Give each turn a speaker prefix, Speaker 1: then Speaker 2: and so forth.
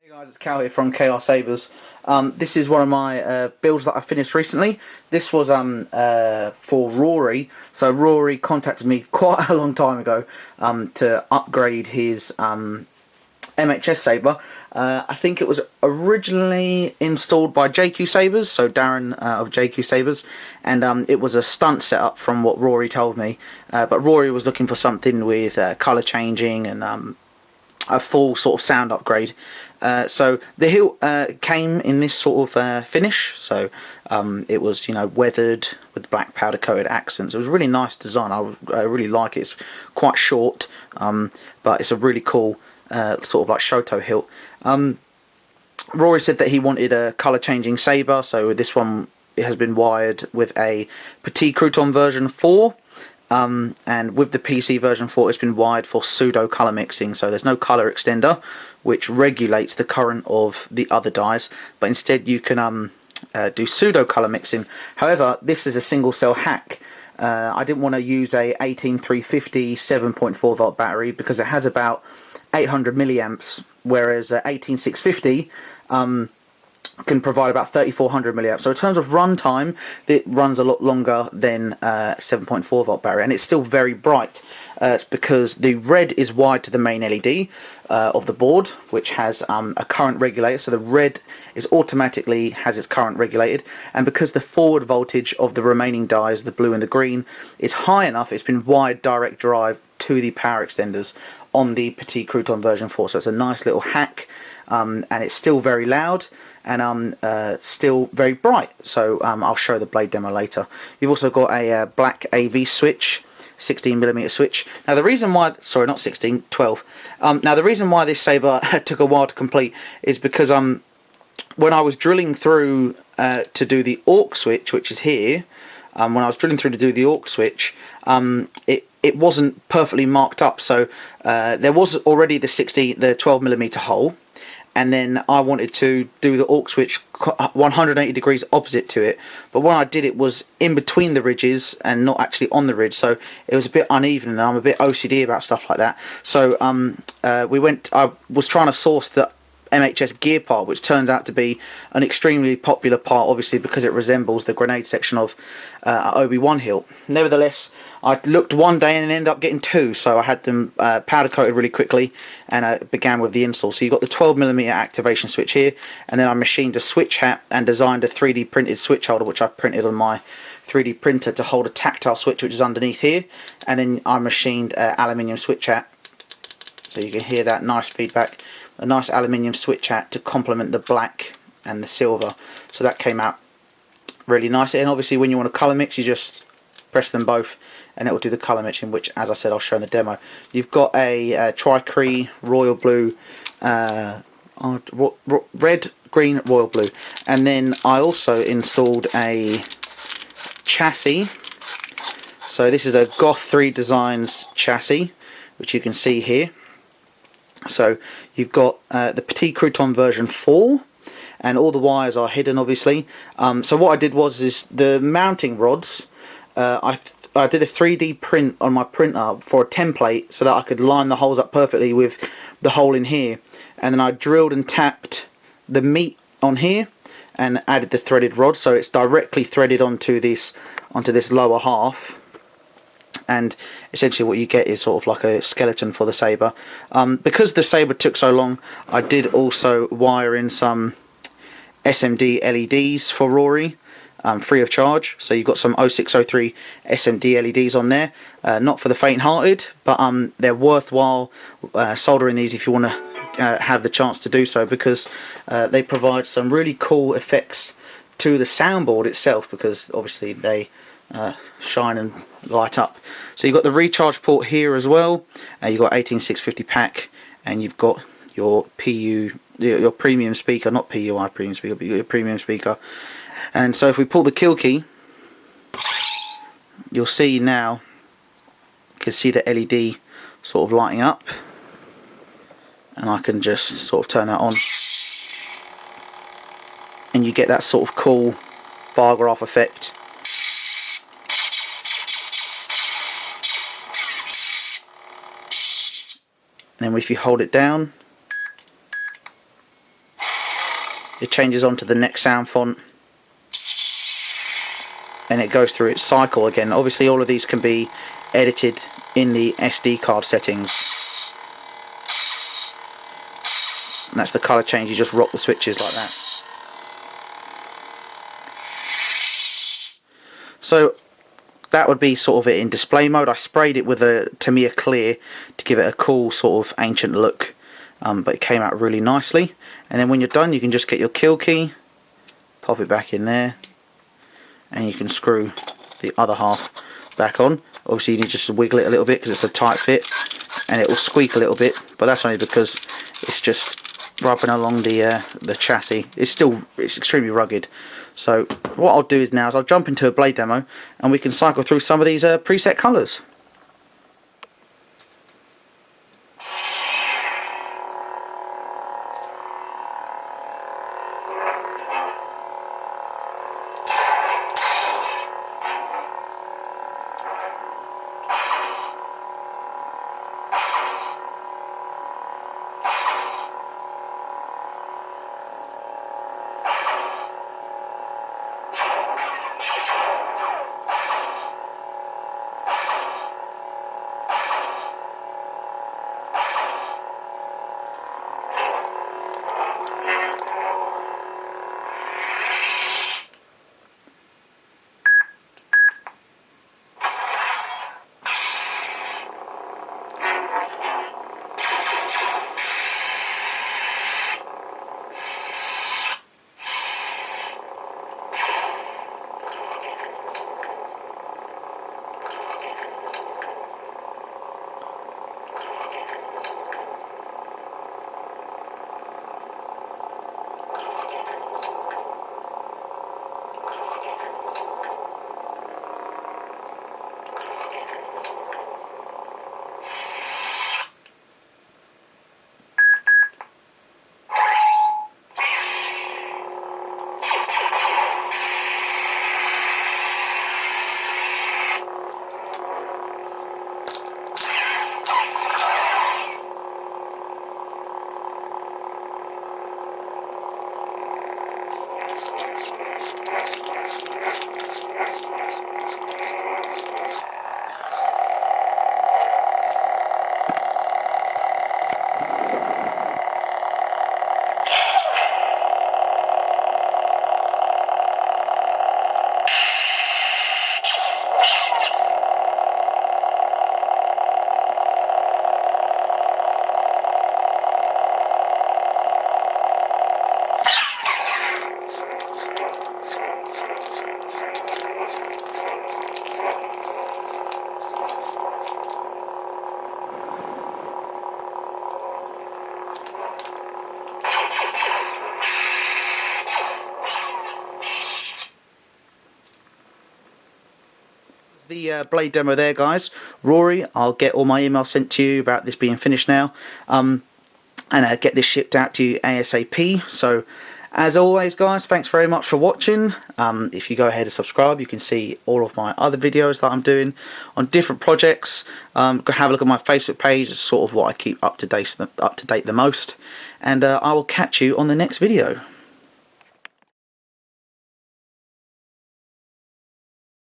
Speaker 1: Hey guys, it's Cal here from KR Sabers. This is one of my builds that I finished recently. This was for Rory. So Rory contacted me quite a long time ago to upgrade his MHS Saber. I think it was originally installed by JQ Sabers, so Darren of JQ Sabers, and it was a stunt setup from what Rory told me. But Rory was looking for something with colour changing and a full sort of sound upgrade. So the hilt came in this sort of finish. So it was, weathered with black powder coated accents. It was a really nice design. I really like it. It's quite short, but it's a really cool sort of like Shoto hilt. Rory said that he wanted a colour changing saber. So this one, it has been wired with a Petit Crouton version 4. And with the PC version 4, it's been wired for pseudo colour mixing, so there's no colour extender which regulates the current of the other dies, but instead you can do pseudo colour mixing. However, this is a single cell hack. I didn't want to use a 18350 7.4 volt battery because it has about 800 milliamps, whereas 18650 can provide about 3400 milliamps. So in terms of runtime, it runs a lot longer than 7.4 volt battery, and it's still very bright. It's because the red is wired to the main LED of the board, which has a current regulator. So the red is automatically has its current regulated, and because the forward voltage of the remaining dies, the blue and the green, is high enough, it's been wired direct drive to the power extenders on the Petit Crouton version 4. So it's a nice little hack, and it's still very loud and still very bright. So I'll show the blade demo later. You've also got a black AV switch, 16mm switch. Now the reason why, sorry, not 16, 12. Now the reason why this saber took a while to complete is because when I was drilling through to do the AUX switch, which is here, when I was drilling through to do the AUX switch, it wasn't perfectly marked up. So there was already the 12mm hole, and then I wanted to do the AUX switch 180 degrees opposite to it, but when I did it was in between the ridges and not actually on the ridge, so it was a bit uneven, and I'm a bit OCD about stuff like that. So I was trying to source the MHS Gear Pod, which turns out to be an extremely popular part, obviously because it resembles the grenade section of Obi-Wan hilt. Nevertheless, I looked one day and ended up getting two, so I had them powder coated really quickly, and I began with the install. So you've got the 12mm activation switch here, and then I machined a switch hat and designed a 3D printed switch holder, which I printed on my 3D printer to hold a tactile switch, which is underneath here, and then I machined an aluminium switch hat, so you can hear that nice feedback, a nice aluminium switch hat to complement the black and the silver. So that came out really nice, and obviously when you want to colour mix, you just press them both and it will do the colour mixing, which, as I said, I'll show in the demo. You've got a Cree royal blue, red, green, royal blue, and then I also installed a chassis. So this is a GOTH 3 Designs chassis, which you can see here. So you've got the Petit Crouton version 4, and all the wires are hidden, obviously. So what I did was the mounting rods, I did a 3D print on my printer for a template so that I could line the holes up perfectly with the hole in here, and then I drilled and tapped the meat on here and added the threaded rod, so it's directly threaded onto this lower half, and essentially what you get is sort of like a skeleton for the saber. Because the saber took so long, I did also wire in some SMD LEDs for Rory, free of charge. So you've got some 0603 SMD LEDs on there, not for the faint-hearted, but they're worthwhile soldering these if you want to have the chance to do so, because they provide some really cool effects to the soundboard itself, because obviously they shine and light up. So you've got the recharge port here as well, you've got 18650 pack, and you've got your your premium speaker, not PUI premium speaker, but your premium speaker. And so if we pull the kill key, you'll see now, you can see the LED sort of lighting up, and I can just sort of turn that on, and you get that sort of cool bar graph effect. And then if you hold it down, it changes onto the next sound font, and it goes through its cycle again. Obviously all of these can be edited in the SD card settings, and that's the colour change. You just rock the switches like that. So that would be sort of it in display mode. I sprayed it with a Tamiya clear to give it a cool sort of ancient look, but it came out really nicely. And then when you're done, you can just get your kill key, pop it back in there, and you can screw the other half back on. Obviously you need just to wiggle it a little bit because it's a tight fit, and it will squeak a little bit, but that's only because it's just rubbing along the chassis. It's extremely rugged. So what I'll do is now is I'll jump into a blade demo, and we can cycle through some of these preset colours. The blade demo there, guys. Rory, I'll get all my emails sent to you about this being finished now, and get this shipped out to you ASAP. So as always, guys, thanks very much for watching. If you go ahead and subscribe, you can see all of my other videos that I'm doing on different projects. Go have a look at my Facebook page. It's sort of what I keep up to date the most, and I will catch you on the next video.